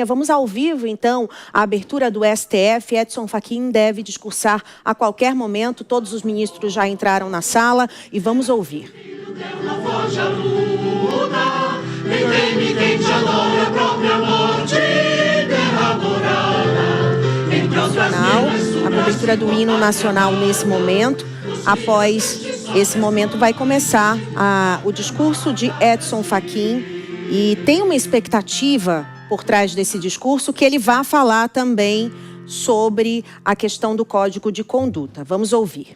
Vamos ao vivo, então, a abertura do STF. Edson Fachin deve discursar a qualquer momento. Todos os ministros já entraram na sala e vamos ouvir. A cobertura do hino nacional nesse momento. Após esse momento vai começar o discurso de Edson Fachin e tem uma expectativa por trás desse discurso que ele vai falar também sobre a questão do Código de Conduta. Vamos ouvir.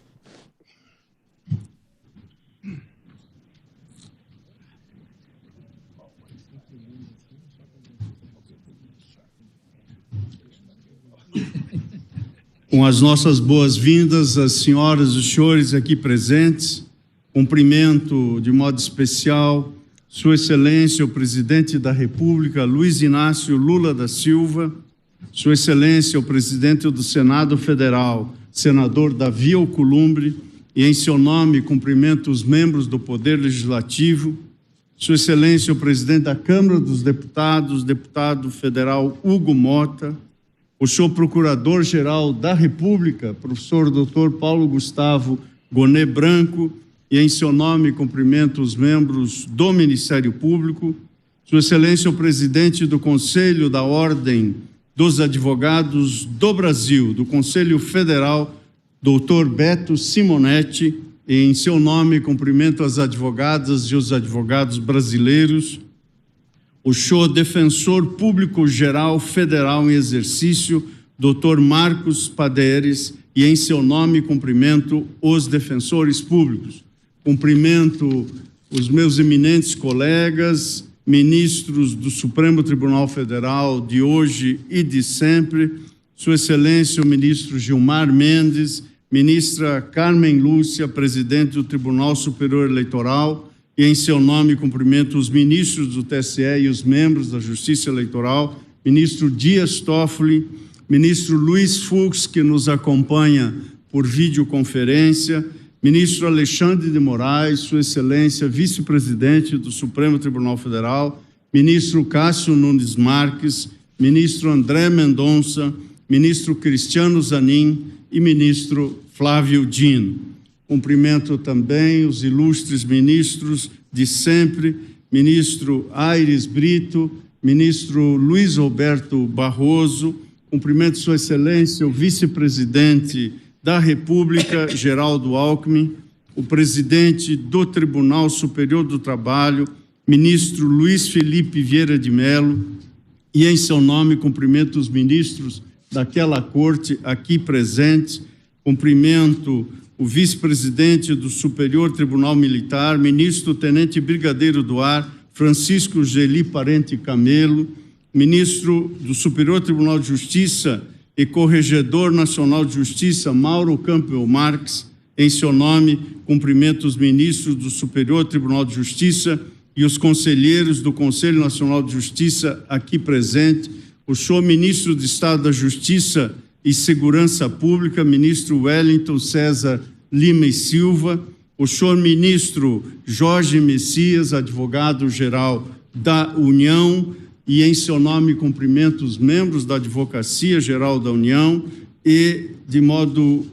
Com as nossas boas-vindas, as senhoras e os senhores aqui presentes, cumprimento de modo especial Sua Excelência, o Presidente da República, Luiz Inácio Lula da Silva, Sua Excelência, o Presidente do Senado Federal, Senador Davi Alcolumbre, e em seu nome cumprimento os membros do Poder Legislativo, Sua Excelência, o Presidente da Câmara dos Deputados, Deputado Federal Hugo Mota, o senhor Procurador-Geral da República, Professor Dr. Paulo Gustavo Gonet Branco, e em seu nome cumprimento os membros do Ministério Público, Sua Excelência, o Presidente do Conselho da Ordem dos Advogados do Brasil, do Conselho Federal, Dr. Beto Simonetti, e em seu nome cumprimento as advogadas e os advogados brasileiros, o senhor Defensor Público-Geral Federal em exercício, Dr. Marcos Paderes, e em seu nome cumprimento os defensores públicos. Cumprimento os meus eminentes colegas, ministros do Supremo Tribunal Federal de hoje e de sempre, Sua Excelência o ministro Gilmar Mendes, ministra Carmen Lúcia, presidente do Tribunal Superior Eleitoral, e em seu nome cumprimento os ministros do TSE e os membros da Justiça Eleitoral, ministro Dias Toffoli, ministro Luiz Fux, que nos acompanha por videoconferência, ministro Alexandre de Moraes, Sua Excelência, vice-presidente do Supremo Tribunal Federal, ministro Cássio Nunes Marques, ministro André Mendonça, ministro Cristiano Zanin e ministro Flávio Dino. Cumprimento também os ilustres ministros de sempre, ministro Aires Brito, ministro Luiz Roberto Barroso, cumprimento Sua Excelência, o vice-presidente da República, Geraldo Alckmin, o presidente do Tribunal Superior do Trabalho, ministro Luiz Felipe Vieira de Mello, e em seu nome cumprimento os ministros daquela corte aqui presentes, cumprimento o vice-presidente do Superior Tribunal Militar, ministro Tenente Brigadeiro do Ar, Francisco Geli Parente Camelo, ministro do Superior Tribunal de Justiça e Corregedor Nacional de Justiça, Mauro Campbell Marques. Em seu nome, cumprimento os ministros do Superior Tribunal de Justiça e os conselheiros do Conselho Nacional de Justiça aqui presente, o senhor ministro de Estado da Justiça e Segurança Pública, ministro Wellington César Lima e Silva, o senhor ministro Jorge Messias, advogado-geral da União, e em seu nome cumprimento os membros da Advocacia Geral da União e, de modo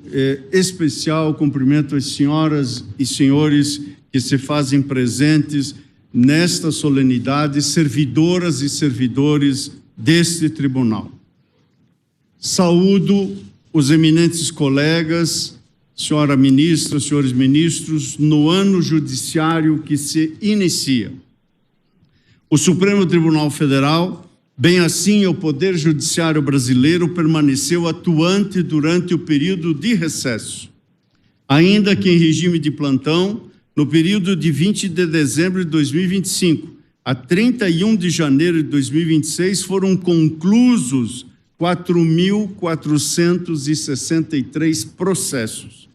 especial, cumprimento as senhoras e senhores que se fazem presentes nesta solenidade, servidoras e servidores deste tribunal. Saúdo os eminentes colegas, senhora ministra, senhores ministros, no ano judiciário que se inicia. O Supremo Tribunal Federal, bem assim o Poder Judiciário brasileiro, permaneceu atuante durante o período de recesso, ainda que em regime de plantão, no período de 20 de dezembro de 2025 a 31 de janeiro de 2026 foram conclusos 4.463 processos.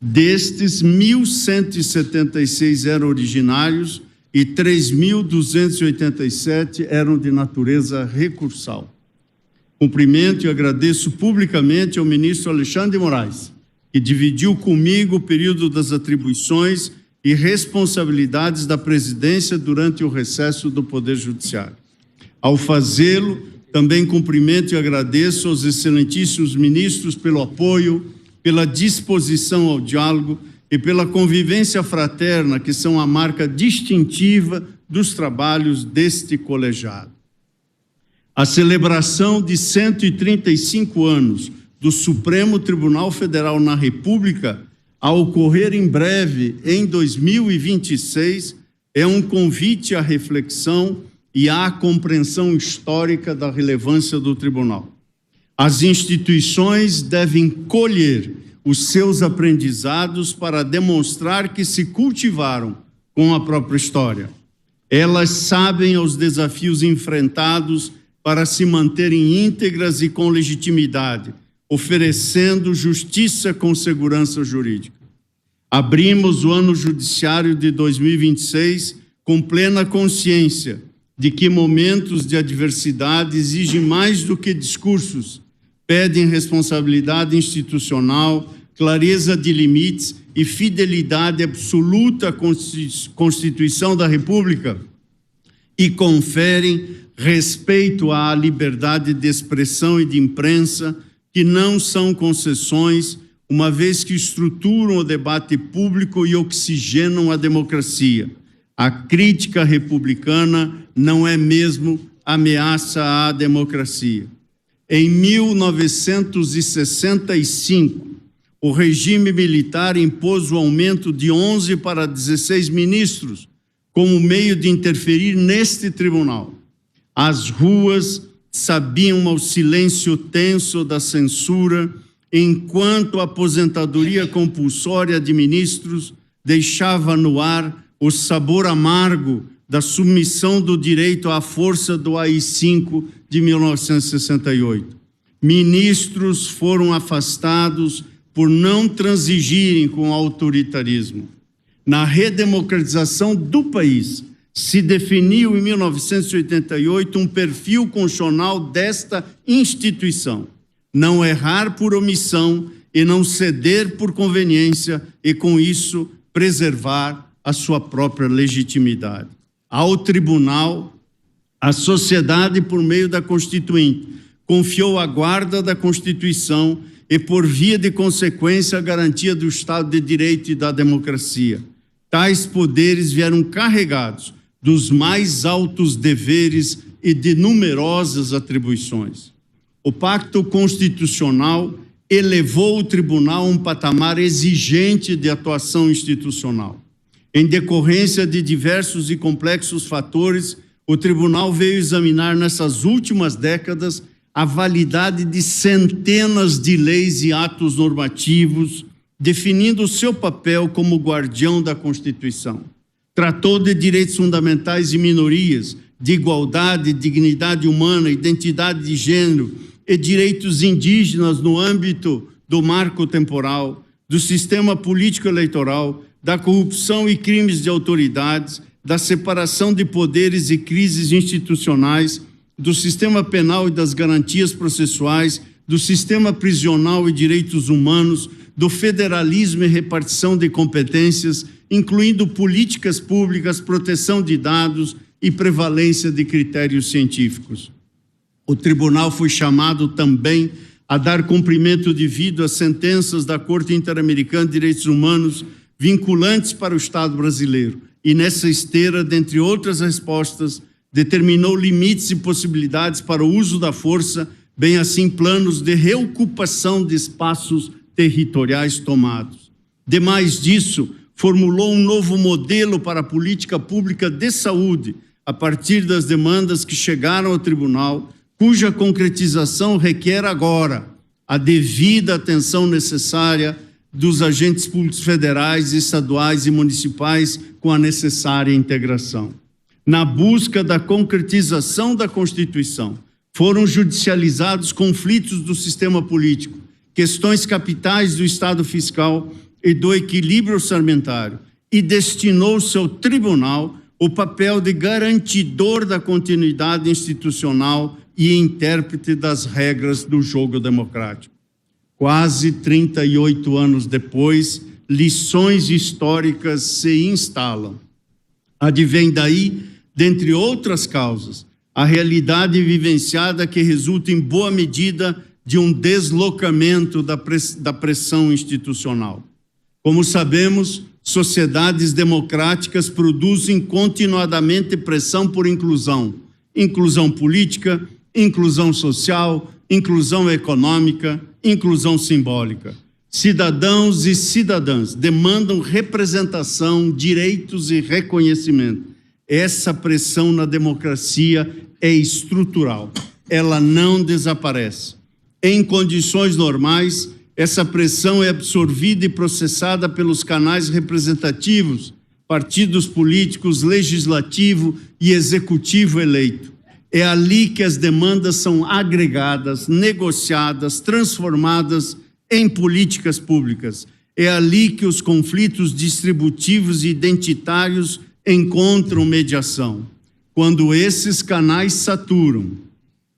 Destes, 1.176 eram originários e 3.287 eram de natureza recursal. Cumprimento e agradeço publicamente ao ministro Alexandre de Moraes, que dividiu comigo o período das atribuições e responsabilidades da presidência durante o recesso do Poder Judiciário. Ao fazê-lo, Também cumprimento e agradeço aos excelentíssimos ministros pelo apoio, pela disposição ao diálogo e pela convivência fraterna, que são a marca distintiva dos trabalhos deste colegiado. A celebração de 135 anos do Supremo Tribunal Federal na República, a ocorrer em breve, em 2026, é um convite à reflexão e à compreensão histórica da relevância do tribunal. As instituições devem colher os seus aprendizados para demonstrar que se cultivaram com a própria história. Elas sabem os desafios enfrentados para se manterem íntegras e com legitimidade, oferecendo justiça com segurança jurídica. Abrimos o ano judiciário de 2026 com plena consciência de que momentos de adversidade exigem mais do que discursos, pedem responsabilidade institucional, clareza de limites e fidelidade absoluta à Constituição da República e conferem respeito à liberdade de expressão e de imprensa, que não são concessões, uma vez que estruturam o debate público e oxigenam a democracia. A crítica republicana não é mesmo ameaça à democracia. Em 1965, o regime militar impôs o aumento de 11 para 16 ministros como meio de interferir neste tribunal. As ruas sabiam ao silêncio tenso da censura, enquanto a aposentadoria compulsória de ministros deixava no ar o sabor amargo da submissão do direito à força do AI-5 de 1968. Ministros foram afastados por não transigirem com o autoritarismo. Na redemocratização do país, se definiu em 1988 um perfil constitucional desta instituição: não errar por omissão e não ceder por conveniência, e com isso preservar a sua própria legitimidade. Ao tribunal, a sociedade, por meio da Constituinte, confiou a guarda da Constituição e, por via de consequência, a garantia do Estado de Direito e da democracia. Tais poderes vieram carregados dos mais altos deveres e de numerosas atribuições. O Pacto Constitucional elevou o tribunal a um patamar exigente de atuação institucional. Em decorrência de diversos e complexos fatores, o tribunal veio examinar nessas últimas décadas a validade de centenas de leis e atos normativos, definindo o seu papel como guardião da Constituição. Tratou de direitos fundamentais e minorias, de igualdade, dignidade humana, identidade de gênero e direitos indígenas no âmbito do marco temporal, do sistema político-eleitoral, da corrupção e crimes de autoridades, da separação de poderes e crises institucionais, do sistema penal e das garantias processuais, do sistema prisional e direitos humanos, do federalismo e repartição de competências, incluindo políticas públicas, proteção de dados e prevalência de critérios científicos. O tribunal foi chamado também a dar cumprimento devido às sentenças da Corte Interamericana de Direitos Humanos vinculantes para o Estado brasileiro, e nessa esteira, dentre outras respostas, determinou limites e possibilidades para o uso da força, bem assim planos de reocupação de espaços territoriais tomados. Demais disso, formulou um novo modelo para a política pública de saúde, a partir das demandas que chegaram ao tribunal, cuja concretização requer agora a devida atenção necessária dos agentes públicos federais, estaduais e municipais com a necessária integração. Na busca da concretização da Constituição, foram judicializados conflitos do sistema político, questões capitais do Estado fiscal e do equilíbrio orçamentário, e destinou-se ao tribunal o papel de garantidor da continuidade institucional e intérprete das regras do jogo democrático. Quase 38 anos depois, lições históricas se instalam. Advém daí, dentre outras causas, a realidade vivenciada que resulta em boa medida de um deslocamento da pressão institucional. Como sabemos, sociedades democráticas produzem continuadamente pressão por inclusão, inclusão política, inclusão social, inclusão econômica, inclusão simbólica. Cidadãos e cidadãs demandam representação, direitos e reconhecimento. Essa pressão na democracia é estrutural, ela não desaparece. Em condições normais, essa pressão é absorvida e processada pelos canais representativos, partidos políticos, legislativo e executivo eleito. É ali que as demandas são agregadas, negociadas, transformadas em políticas públicas. É ali que os conflitos distributivos e identitários encontram mediação. Quando esses canais saturam,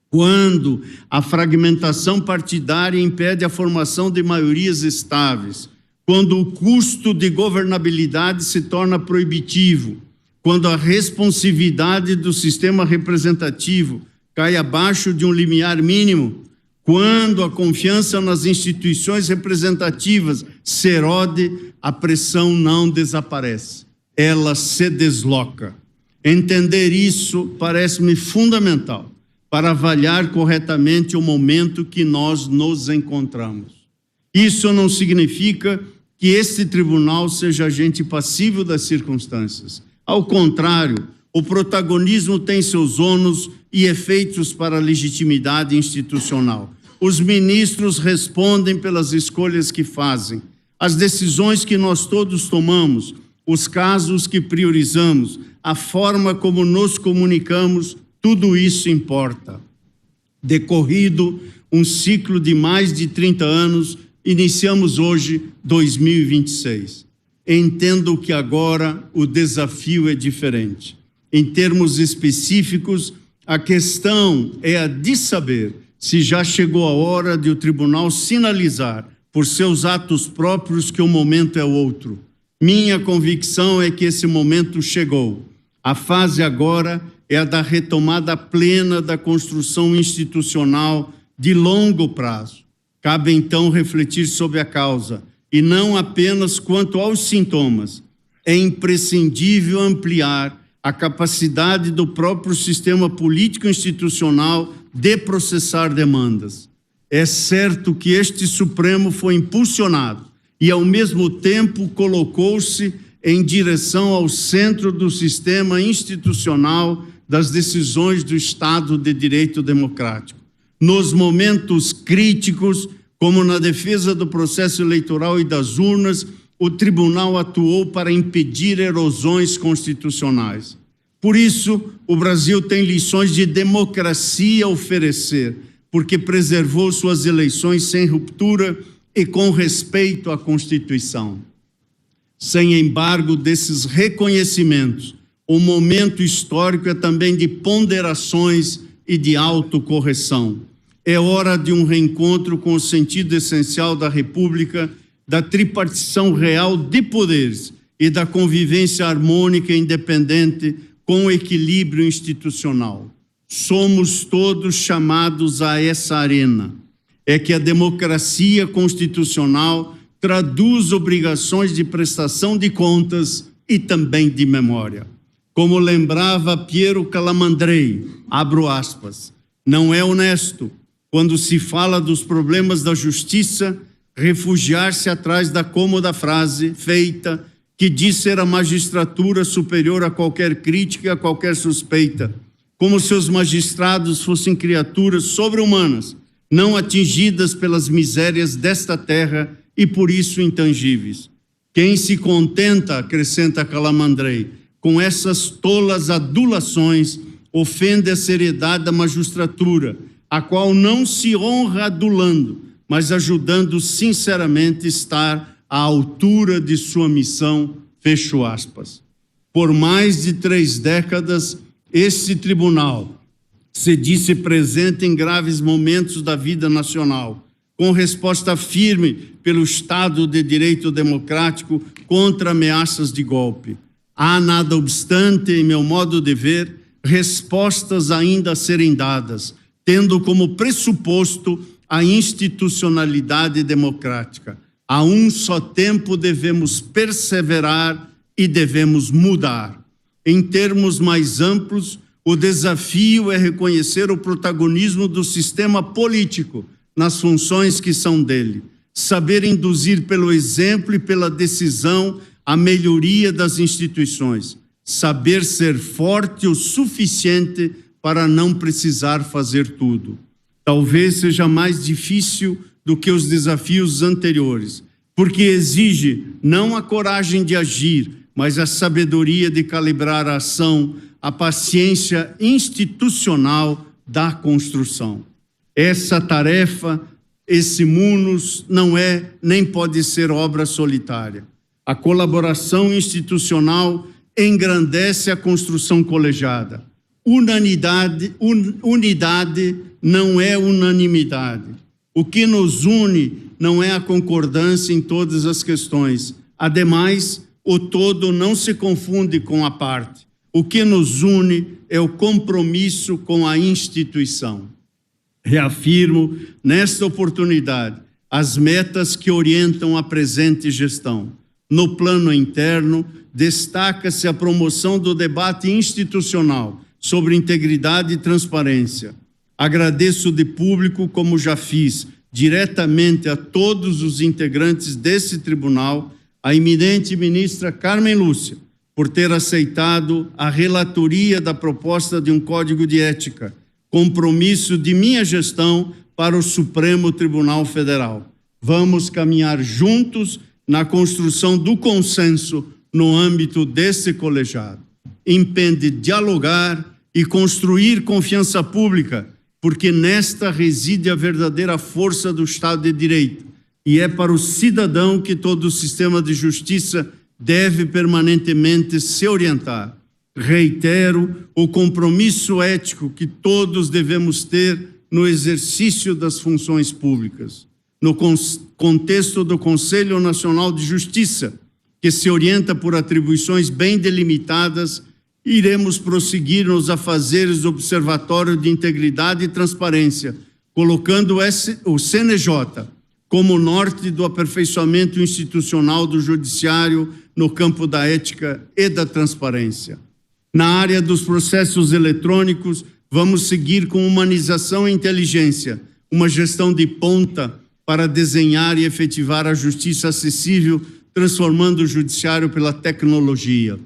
quando a fragmentação partidária impede a formação de maiorias estáveis, quando o custo de governabilidade se torna proibitivo, quando a responsividade do sistema representativo cai abaixo de um limiar mínimo, quando a confiança nas instituições representativas se erode, a pressão não desaparece, ela se desloca. Entender isso parece-me fundamental para avaliar corretamente o momento que nós nos encontramos. Isso não significa que este tribunal seja agente passivo das circunstâncias. Ao contrário, o protagonismo tem seus ônus e efeitos para a legitimidade institucional. Os ministros respondem pelas escolhas que fazem, as decisões que nós todos tomamos, os casos que priorizamos, a forma como nos comunicamos, tudo isso importa. Decorrido um ciclo de mais de 30 anos, iniciamos hoje 2026. Entendo que agora o desafio é diferente. Em termos específicos, a questão é a de saber se já chegou a hora de o tribunal sinalizar por seus atos próprios que o momento é outro. Minha convicção é que esse momento chegou. A fase agora é a da retomada plena da construção institucional de longo prazo. Cabe então refletir sobre a causa, e não apenas quanto aos sintomas. É imprescindível ampliar a capacidade do próprio sistema político-institucional de processar demandas. É certo que este Supremo foi impulsionado e, ao mesmo tempo, colocou-se em direção ao centro do sistema institucional das decisões do Estado de Direito Democrático. Nos momentos críticos, como na defesa do processo eleitoral e das urnas, o tribunal atuou para impedir erosões constitucionais. Por isso, o Brasil tem lições de democracia a oferecer, porque preservou suas eleições sem ruptura e com respeito à Constituição. Sem embargo desses reconhecimentos, o momento histórico é também de ponderações e de autocorreção. É hora de um reencontro com o sentido essencial da República, da tripartição real de poderes e da convivência harmônica e independente com o equilíbrio institucional. Somos todos chamados a essa arena. É que a democracia constitucional traduz obrigações de prestação de contas e também de memória. Como lembrava Piero Calamandrei, abro aspas, não é honesto, quando se fala dos problemas da justiça, refugiar-se atrás da cômoda frase feita que diz ser a magistratura superior a qualquer crítica e a qualquer suspeita, como se os magistrados fossem criaturas sobre-humanas, não atingidas pelas misérias desta terra e por isso intangíveis. Quem se contenta, acrescenta Calamandrei, com essas tolas adulações, ofende a seriedade da magistratura, a qual não se honra adulando, mas ajudando sinceramente estar à altura de sua missão, fecho aspas. Por mais de 3 décadas, este tribunal se disse presente em graves momentos da vida nacional, com resposta firme pelo Estado de Direito Democrático contra ameaças de golpe. Há, nada obstante, em meu modo de ver, respostas ainda a serem dadas, tendo como pressuposto a institucionalidade democrática. A um só tempo devemos perseverar e devemos mudar. Em termos mais amplos, o desafio é reconhecer o protagonismo do sistema político nas funções que são dele, saber induzir pelo exemplo e pela decisão a melhoria das instituições, saber ser forte o suficiente para não precisar fazer tudo. Talvez seja mais difícil do que os desafios anteriores, porque exige não a coragem de agir, mas a sabedoria de calibrar a ação, a paciência institucional da construção. Essa tarefa, esse munus, não é nem pode ser obra solitária. A colaboração institucional engrandece a construção colegiada. Unidade não é unanimidade. O que nos une não é a concordância em todas as questões. Ademais, o todo não se confunde com a parte. O que nos une é o compromisso com a instituição. Reafirmo, nesta oportunidade, as metas que orientam a presente gestão. No plano interno, destaca-se a promoção do debate institucional sobre integridade e transparência. Agradeço de público, como já fiz, diretamente a todos os integrantes desse tribunal, a eminente ministra Carmen Lúcia, por ter aceitado a relatoria da proposta de um Código de Ética, compromisso de minha gestão para o Supremo Tribunal Federal. Vamos caminhar juntos na construção do consenso no âmbito desse colegiado. Impende dialogar e construir confiança pública, porque nesta reside a verdadeira força do Estado de Direito, e é para o cidadão que todo o sistema de justiça deve permanentemente se orientar. Reitero o compromisso ético que todos devemos ter no exercício das funções públicas. No contexto do Conselho Nacional de Justiça, que se orienta por atribuições bem delimitadas, iremos prosseguir nos afazeres do Observatório de Integridade e Transparência, colocando o CNJ como norte do aperfeiçoamento institucional do Judiciário no campo da ética e da transparência. Na área dos processos eletrônicos, vamos seguir com humanização e inteligência, uma gestão de ponta para desenhar e efetivar a justiça acessível, transformando o judiciário pela tecnologia.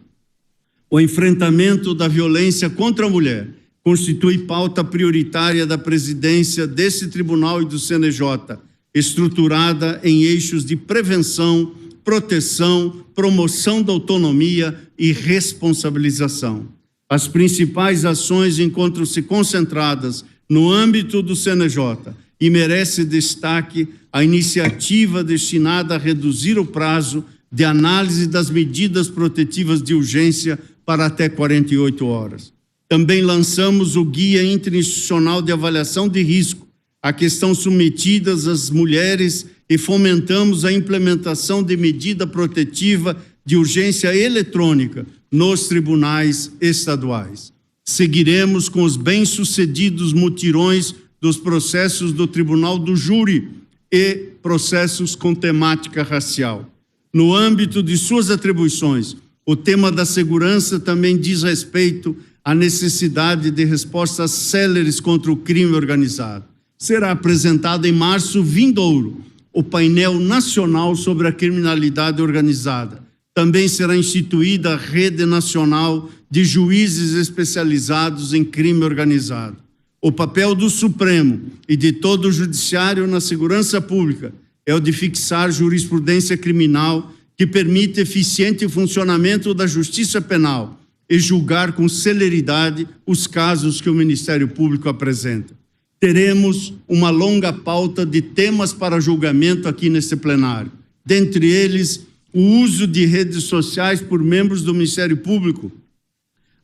O enfrentamento da violência contra a mulher constitui pauta prioritária da presidência desse tribunal e do CNJ, estruturada em eixos de prevenção, proteção, promoção da autonomia e responsabilização. As principais ações encontram-se concentradas no âmbito do CNJ e merece destaque a iniciativa destinada a reduzir o prazo de análise das medidas protetivas de urgência para até 48 horas. Também lançamos o Guia Interinstitucional de Avaliação de Risco, a que estão submetidas as mulheres, e fomentamos a implementação de medida protetiva de urgência eletrônica nos tribunais estaduais. Seguiremos com os bem-sucedidos mutirões dos processos do Tribunal do Júri e processos com temática racial. No âmbito de suas atribuições, o tema da segurança também diz respeito à necessidade de respostas céleres contra o crime organizado. Será apresentado em março vindouro o painel nacional sobre a criminalidade organizada. Também será instituída a rede nacional de juízes especializados em crime organizado. O papel do Supremo e de todo o Judiciário na segurança pública é o de fixar jurisprudência criminal que permite eficiente funcionamento da justiça penal e julgar com celeridade os casos que o Ministério Público apresenta. Teremos uma longa pauta de temas para julgamento aqui neste plenário. Dentre eles, o uso de redes sociais por membros do Ministério Público,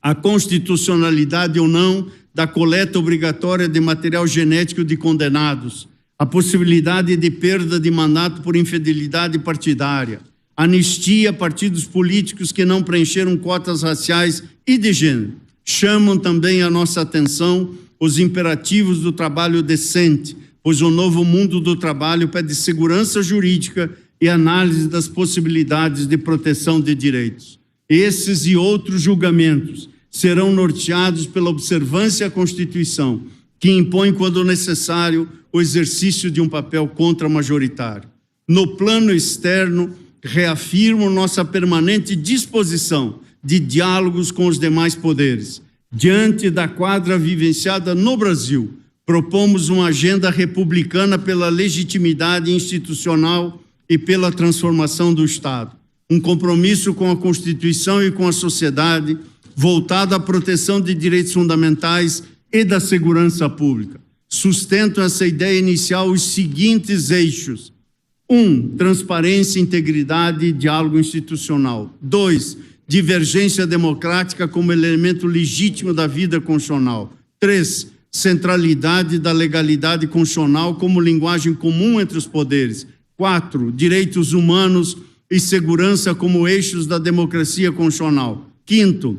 a constitucionalidade ou não da coleta obrigatória de material genético de condenados, a possibilidade de perda de mandato por infidelidade partidária, anistia a partidos políticos que não preencheram cotas raciais e de gênero, Chamam também a nossa atenção os imperativos do trabalho decente, pois o novo mundo do trabalho pede segurança jurídica e análise das possibilidades de proteção de direitos. Esses e outros julgamentos serão norteados pela observância à Constituição, que impõe, quando necessário, o exercício de um papel contra-majoritário. No plano externo, reafirmo nossa permanente disposição de diálogos com os demais poderes. Diante da quadra vivenciada no Brasil, propomos uma agenda republicana pela legitimidade institucional e pela transformação do Estado. Um compromisso com a Constituição e com a sociedade, voltado à proteção de direitos fundamentais e da segurança pública. Sustentam essa ideia inicial os seguintes eixos: 1. Transparência, integridade e diálogo institucional. 2. Divergência democrática como elemento legítimo da vida constitucional. 3. Centralidade da legalidade constitucional como linguagem comum entre os poderes. 4. Direitos humanos e segurança como eixos da democracia constitucional. 5.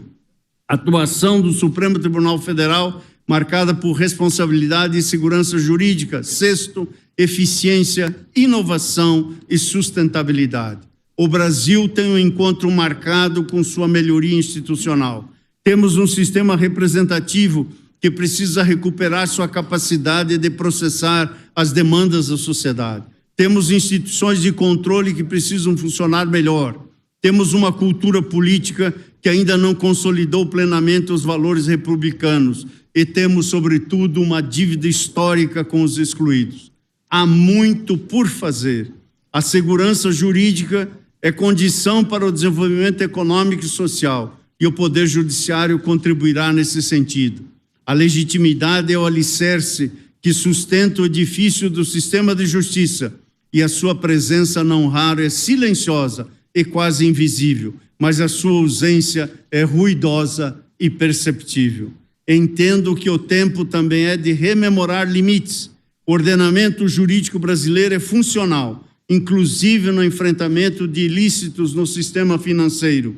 Atuação do Supremo Tribunal Federal marcada por responsabilidade e segurança jurídica. 6. Eficiência, inovação e sustentabilidade. O Brasil tem um encontro marcado com sua melhoria institucional. Temos um sistema representativo que precisa recuperar sua capacidade de processar as demandas da sociedade. Temos instituições de controle que precisam funcionar melhor. Temos uma cultura política que ainda não consolidou plenamente os valores republicanos. E temos, sobretudo, uma dívida histórica com os excluídos. Há muito por fazer. A segurança jurídica é condição para o desenvolvimento econômico e social, e o Poder Judiciário contribuirá nesse sentido. A legitimidade é o alicerce que sustenta o edifício do sistema de justiça, e a sua presença não raro é silenciosa e quase invisível, mas a sua ausência é ruidosa e perceptível. Entendo que o tempo também é de rememorar limites. O ordenamento jurídico brasileiro é funcional, inclusive no enfrentamento de ilícitos no sistema financeiro.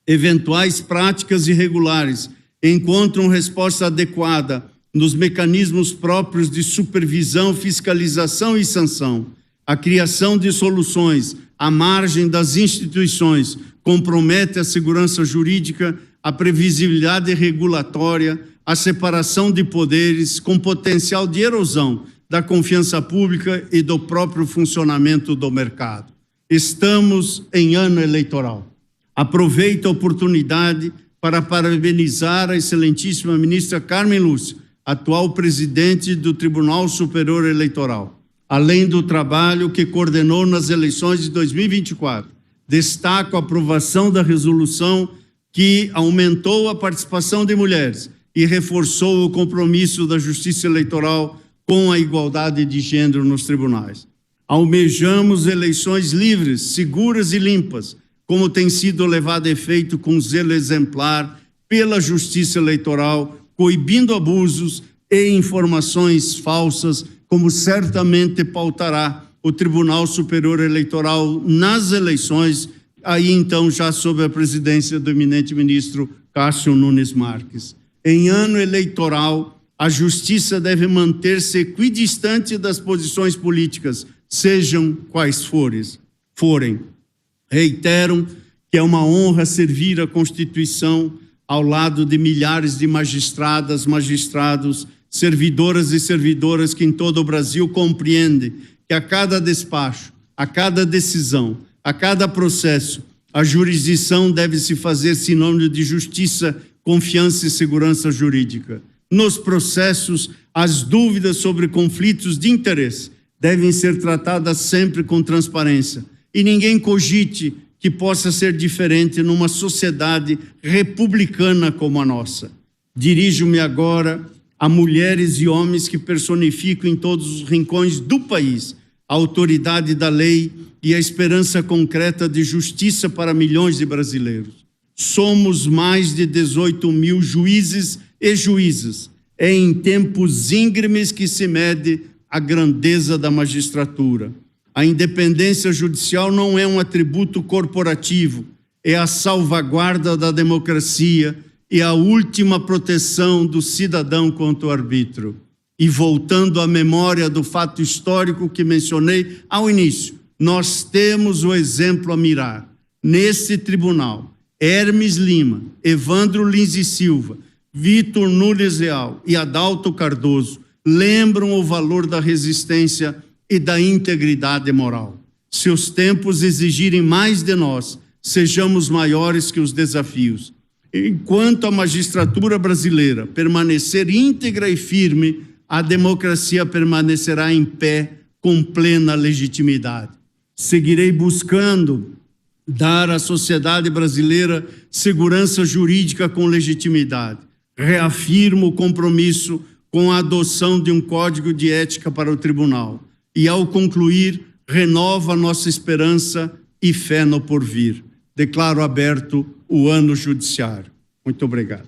Eventuais práticas irregulares encontram resposta adequada nos mecanismos próprios de supervisão, fiscalização e sanção. A criação de soluções à margem das instituições compromete a segurança jurídica, a previsibilidade regulatória, a separação de poderes com potencial de erosão da confiança pública e do próprio funcionamento do mercado. Estamos em ano eleitoral. Aproveito a oportunidade para parabenizar a excelentíssima ministra Carmen Lúcia, atual presidente do Tribunal Superior Eleitoral, além do trabalho que coordenou nas eleições de 2024. Destaco a aprovação da resolução que aumentou a participação de mulheres e reforçou o compromisso da Justiça Eleitoral com a igualdade de gênero nos tribunais. Almejamos eleições livres, seguras e limpas, como tem sido levado a efeito com zelo exemplar pela Justiça Eleitoral, coibindo abusos e informações falsas, como certamente pautará o Tribunal Superior Eleitoral nas eleições, aí então já sob a presidência do eminente ministro Cássio Nunes Marques. Em ano eleitoral, a justiça deve manter-se equidistante das posições políticas, sejam quais forem. Reitero que é uma honra servir a Constituição ao lado de milhares de magistradas, magistrados, servidoras e servidoras que em todo o Brasil compreendem que a cada despacho, a cada decisão, a cada processo, a jurisdição deve se fazer sinônimo de justiça, confiança e segurança jurídica. Nos processos, as dúvidas sobre conflitos de interesse devem ser tratadas sempre com transparência. E ninguém cogite que possa ser diferente numa sociedade republicana como a nossa. Dirijo-me agora a mulheres e homens que personificam em todos os rincões do país a autoridade da lei e a esperança concreta de justiça para milhões de brasileiros. Somos mais de 18 mil juízes e juízas. É em tempos íngremes que se mede a grandeza da magistratura. A independência judicial não é um atributo corporativo, é a salvaguarda da democracia e a última proteção do cidadão contra o arbítrio. E voltando à memória do fato histórico que mencionei ao início, nós temos o exemplo a mirar. Nesse tribunal, Hermes Lima, Evandro Lins e Silva, Vitor Nunes Leal e Adalto Cardoso lembram o valor da resistência e da integridade moral. Se os tempos exigirem mais de nós, sejamos maiores que os desafios. Enquanto a magistratura brasileira permanecer íntegra e firme, a democracia permanecerá em pé com plena legitimidade. Seguirei buscando dar à sociedade brasileira segurança jurídica com legitimidade. Reafirmo o compromisso com a adoção de um código de ética para o tribunal. E, ao concluir, renova nossa esperança e fé no porvir. Declaro aberto o ano judiciário. Muito obrigado.